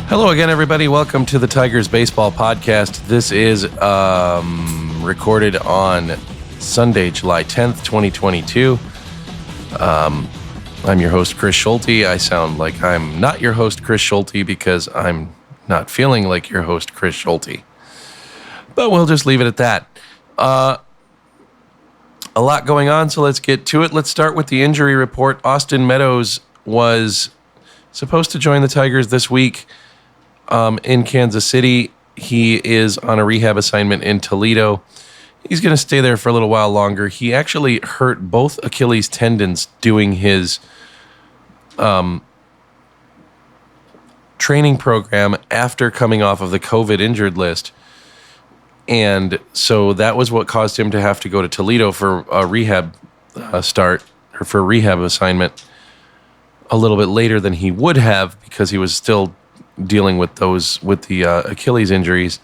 Hello again, everybody. Welcome to the Tigers Baseball Podcast. This is recorded on Sunday, July 10th, 2022. I'm your host, Chris Schulte. I sound like I'm not your host, Chris Schulte, because I'm not feeling like your host, Chris Schulte. But we'll just leave it at that. A lot going on, so let's get to it. Let's start with the injury report. Austin Meadows was supposed to join the Tigers this week in Kansas City. He is on a rehab assignment in Toledo. He's going to stay there for a little while longer. He actually hurt both Achilles tendons doing his training program after coming off of the COVID injured list. And so that was what caused him to have to go to Toledo for a rehab start, or for a rehab assignment a little bit later than he would have, because he was still dealing with the Achilles injuries.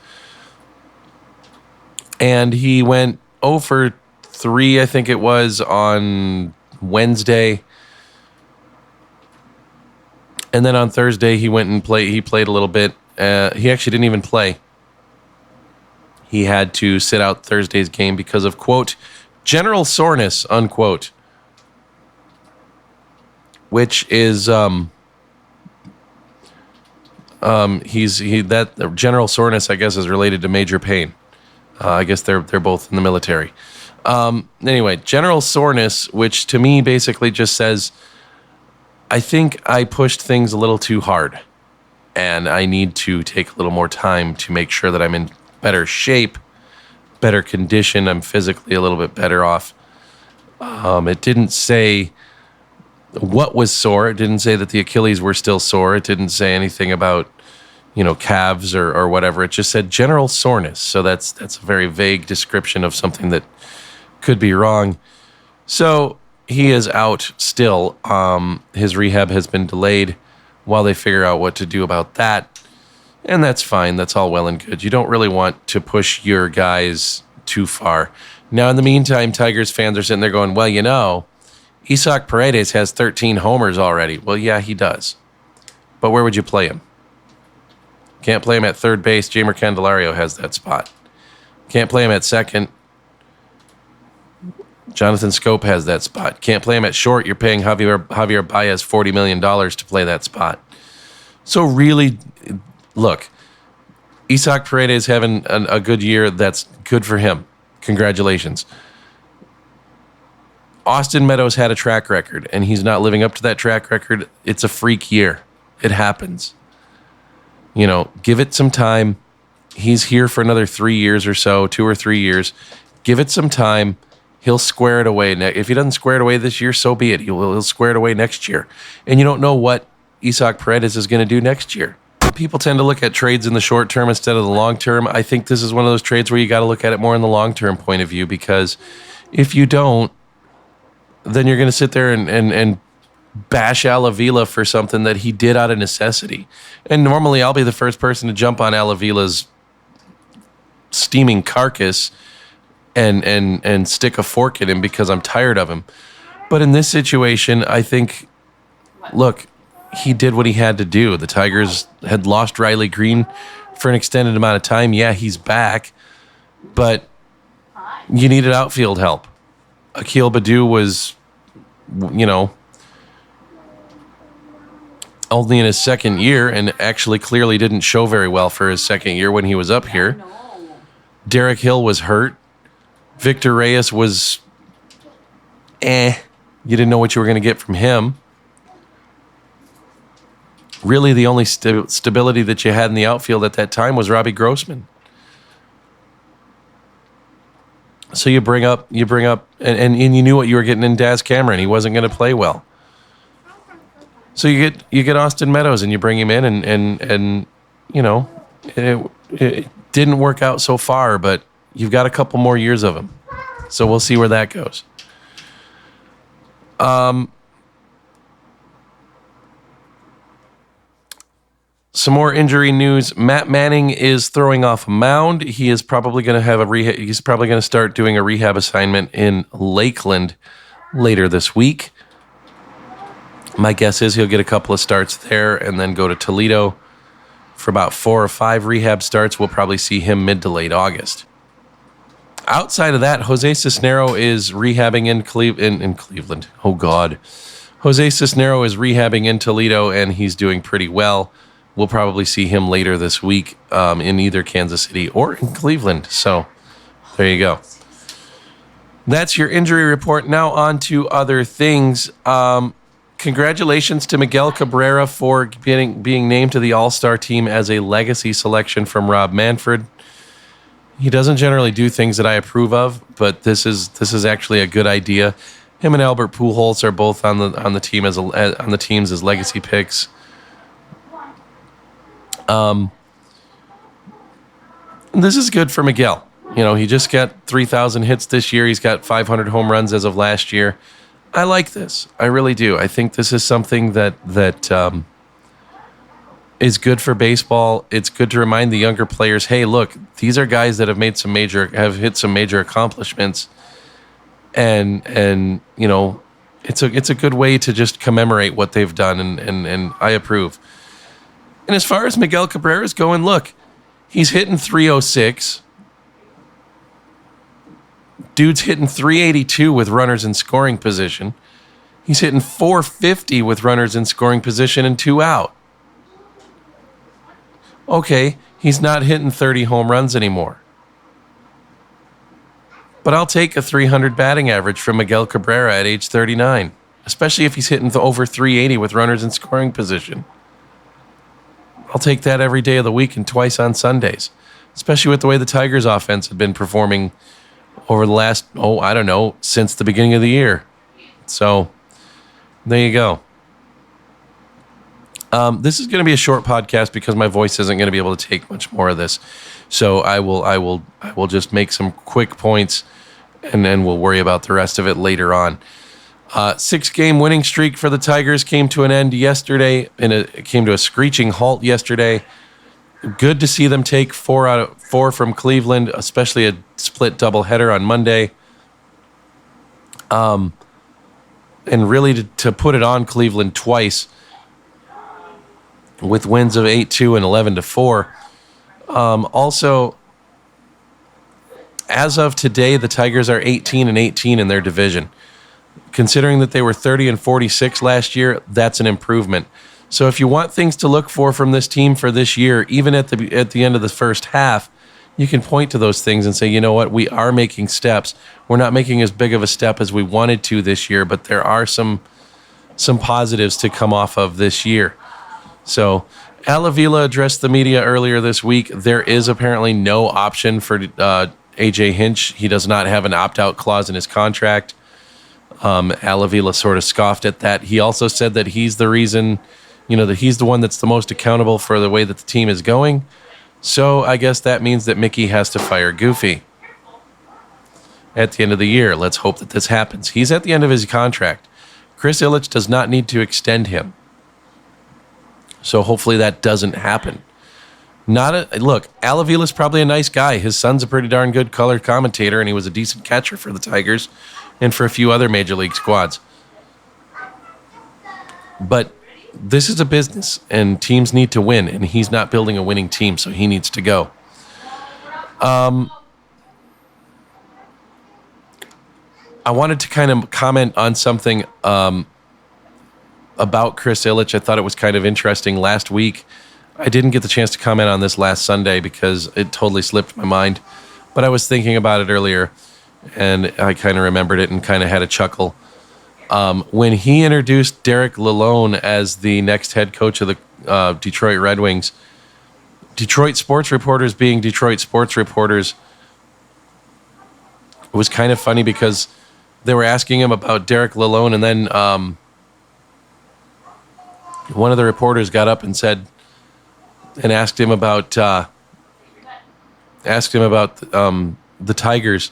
And he went 0 for 3, I think it was, on Wednesday. And then on Thursday, he went and played. He played a little bit. He actually didn't even play. He had to sit out Thursday's game because of, quote, general soreness, unquote. Which is, that general soreness, I guess, is related to major pain. I guess they're both in the military. Anyway, general soreness, which to me basically just says, I think I pushed things a little too hard, and I need to take a little more time to make sure that I'm in better shape, better condition. I'm physically a little bit better off. It didn't say what was sore. It didn't say that the Achilles were still sore. It didn't say anything about, calves or whatever. It just said general soreness. So that's a very vague description of something that could be wrong. So he is out still. His rehab has been delayed while they figure out what to do about that. And that's fine. That's all well and good. You don't really want to push your guys too far. Now, in the meantime, Tigers fans are sitting there going, well, Isaac Paredes has 13 homers already. Well, yeah, he does. But where would you play him? Can't play him at third base. Jeimer Candelario has that spot. Can't play him at second. Jonathan Scope has that spot. Can't play him at short. You're paying Javier Baez $40 million to play that spot. So really, look, Isaac Paredes having a good year. That's good for him. Congratulations. Austin Meadows had a track record, and he's not living up to that track record. It's a freak year. It happens. Give it some time. He's here for another 3 years or so, 2 or 3 years. Give it some time. He'll square it away. If he doesn't square it away this year, so be it. He'll square it away next year. And you don't know what Isaac Paredes is going to do next year. People tend to look at trades in the short term instead of the long term. I think this is one of those trades where you got to look at it more in the long term point of view, because if you don't, then you're going to sit there and bash Al Avila for something that he did out of necessity. And normally I'll be the first person to jump on Al Avila's steaming carcass and stick a fork in him because I'm tired of him. But in this situation, I think, look, he did what he had to do. The Tigers had lost Riley Green for an extended amount of time. Yeah, he's back, but you needed outfield help. Akil Baddoo was, only in his second year, and actually clearly didn't show very well for his second year when he was up here. Derek Hill was hurt. Victor Reyes was, you didn't know what you were going to get from him. Really, the only stability that you had in the outfield at that time was Robbie Grossman. So you bring up, and you knew what you were getting in Daz Cameron. He wasn't going to play well. So you get Austin Meadows, and you bring him in, and it didn't work out so far, but you've got a couple more years of him. So we'll see where that goes. Some more injury news. Matt Manning is throwing off a mound. He is probably going to have he's probably going to start doing a rehab assignment in Lakeland later this week. My guess is he'll get a couple of starts there and then go to Toledo for about 4 or 5 rehab starts. We'll probably see him mid to late August. Outside of that, Jose Cisnero is rehabbing in Cleveland. Oh, God. Jose Cisnero is rehabbing in Toledo, and he's doing pretty well. We'll probably see him later this week in either Kansas City or in Cleveland. So there you go. That's your injury report. Now on to other things. Congratulations to Miguel Cabrera for being named to the All-Star team as a legacy selection from Rob Manfred. He doesn't generally do things that I approve of, but this is actually a good idea. Him and Albert Pujols are both on the team on the teams as legacy picks. This is good for Miguel. You know, he just got 3,000 hits this year. He's got 500 home runs as of last year. I like this. I really do. I think this is something that is good for baseball. It's good to remind the younger players, hey, look, these are guys that have hit some major accomplishments, and you know, it's a good way to just commemorate what they've done, and I approve. And as far as Miguel Cabrera is going, look, he's hitting 306. Dude's hitting 382 with runners in scoring position. He's hitting 450 with runners in scoring position and 2 out. Okay, he's not hitting 30 home runs anymore. But I'll take a 300 batting average from Miguel Cabrera at age 39, especially if he's hitting over 380 with runners in scoring position. I'll take that every day of the week and twice on Sundays, especially with the way the Tigers offense had been performing over the last, since the beginning of the year. So there you go. This is going to be a short podcast because my voice isn't going to be able to take much more of this. So I will just make some quick points, and then we'll worry about the rest of it later on. 6-game winning streak for the Tigers came to an end yesterday, and it came to a screeching halt yesterday. Good to see them take 4 out of 4 from Cleveland, especially a split doubleheader on Monday. And really to put it on Cleveland twice with wins of 8-2 and 11-4. Also, as of today, the Tigers are 18-18 in their division. Considering that they were 30-46 last year, that's an improvement. So if you want things to look for from this team for this year, even at the end of the first half, you can point to those things and say, you know what, we are making steps. We're not making as big of a step as we wanted to this year, but there are some positives to come off of this year. So Al Avila addressed the media earlier this week. There is apparently no option for AJ Hinch. He does not have an opt-out clause in his contract. Al Avila sort of scoffed at that. He also said that he's the reason, that he's the one that's the most accountable for the way that the team is going. So I guess that means that Mickey has to fire Goofy at the end of the year. Let's hope that this happens. He's at the end of his contract. Chris Ilitch does not need to extend him. So hopefully that doesn't happen. Look, Al Avila's probably a nice guy. His son's a pretty darn good color commentator, and he was a decent catcher for the Tigers and for a few other major league squads. But this is a business, and teams need to win, and he's not building a winning team, so he needs to go. I wanted to kind of comment on something about Chris Ilitch. I thought it was kind of interesting last week. I didn't get the chance to comment on this last Sunday because it totally slipped my mind, but I was thinking about it earlier, and I kind of remembered it and kind of had a chuckle. When he introduced Derek Lalonde as the next head coach of the Detroit Red Wings, Detroit sports reporters being Detroit sports reporters, it was kind of funny because they were asking him about Derek Lalonde, and then one of the reporters got up and said, and asked him about the Tigers,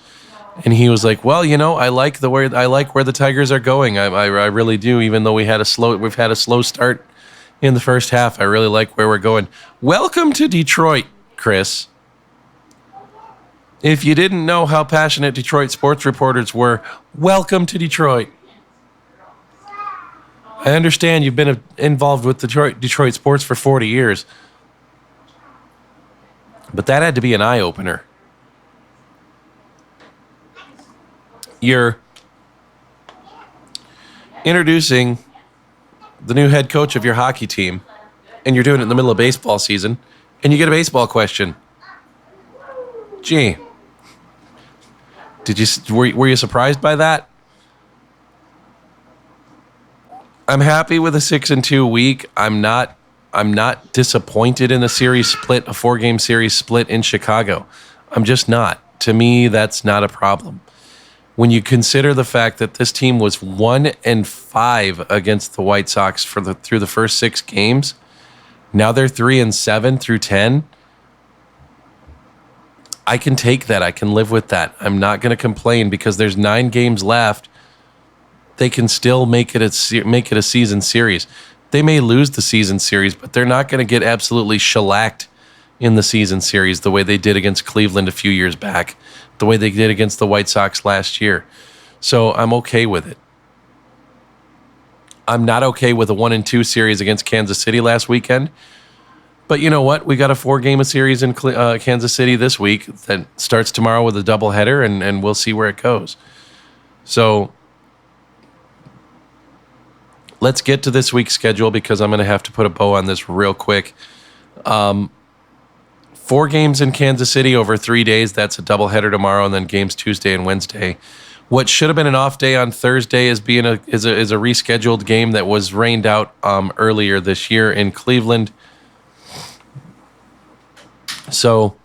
and he was like, "Well, I like where the Tigers are going. I really do. Even though we've had a slow start in the first half, I really like where we're going." Welcome to Detroit, Chris. If you didn't know how passionate Detroit sports reporters were, welcome to Detroit. I understand you've been involved with Detroit sports for 40 years. But that had to be an eye-opener. You're introducing the new head coach of your hockey team, and you're doing it in the middle of baseball season, and you get a baseball question. Gee, were you surprised by that? I'm happy with a 6-2 week. I'm not disappointed in a series split, a 4-game series split in Chicago. I'm just not. To me, that's not a problem. When you consider the fact that this team was 1-5 against the White Sox through the first 6 games, now they're 3-7 through 10. I can take that. I can live with that. I'm not going to complain because there's 9 games left. They can still make it a season series. They may lose the season series, but they're not going to get absolutely shellacked in the season series the way they did against Cleveland a few years back, the way they did against the White Sox last year. So I'm okay with it. I'm not okay with a 1-2 series against Kansas City last weekend. But you know what? We got a 4-game series in Kansas City this week that starts tomorrow with a doubleheader, and we'll see where it goes. So let's get to this week's schedule because I'm going to have to put a bow on this real quick. 4 games in Kansas City over 3 days. That's a doubleheader tomorrow, and then games Tuesday and Wednesday. What should have been an off day on Thursday is a rescheduled game that was rained out earlier this year in Cleveland. So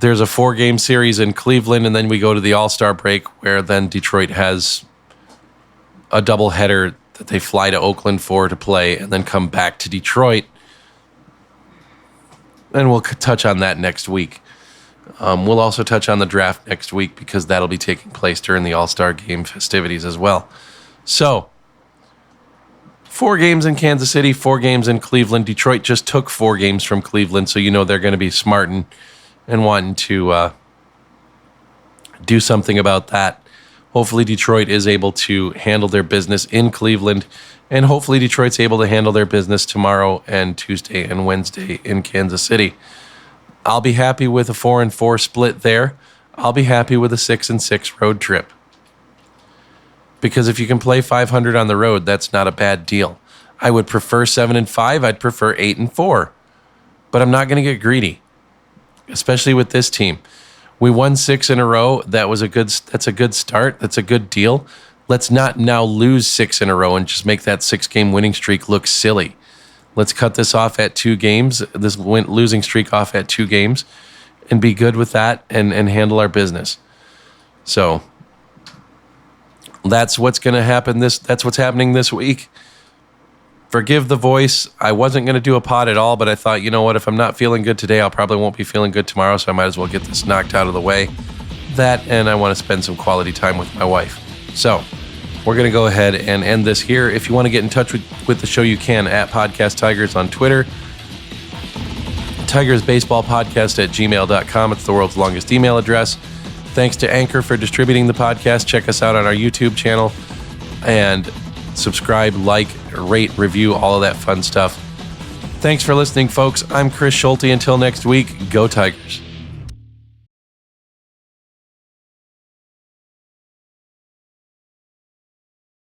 there's a 4-game series in Cleveland, and then we go to the All-Star break where then Detroit has a doubleheader that they fly to Oakland for to play and then come back to Detroit. And we'll touch on that next week. We'll also touch on the draft next week because that'll be taking place during the All-Star Game festivities as well. So 4 games in Kansas City, 4 games in Cleveland. Detroit just took 4 games from Cleveland, so you know they're going to be smart and wanting to do something about that. Hopefully Detroit is able to handle their business in Cleveland, and hopefully Detroit's able to handle their business tomorrow and Tuesday and Wednesday in Kansas City. I'll be happy with a 4-4 split there. I'll be happy with a 6-6 road trip. Because if you can play 500 on the road, that's not a bad deal. I would prefer 7-5. I'd prefer 8-4. But I'm not going to get greedy, especially with this team. We won 6 in a row. That's a good start. That's a good deal. Let's not now lose 6 in a row and just make that 6-game winning streak look silly. Let's cut this off at 2 games, this losing streak off at 2 games, and be good with that and handle our business. So that's what's going to happen. That's what's happening this week. Forgive the voice. I wasn't going to do a pod at all, but I thought, you know what? If I'm not feeling good today, I'll probably won't be feeling good tomorrow, so I might as well get this knocked out of the way. That, and I want to spend some quality time with my wife. So we're going to go ahead and end this here. If you want to get in touch with the show, you can at Podcast Tigers on Twitter. TigersBaseballPodcast@gmail.com. It's the world's longest email address. Thanks to Anchor for distributing the podcast. Check us out on our YouTube channel and subscribe, like, rate, review, all of that fun stuff. Thanks for listening, folks. I'm Chris Schulte. Until next week, go Tigers.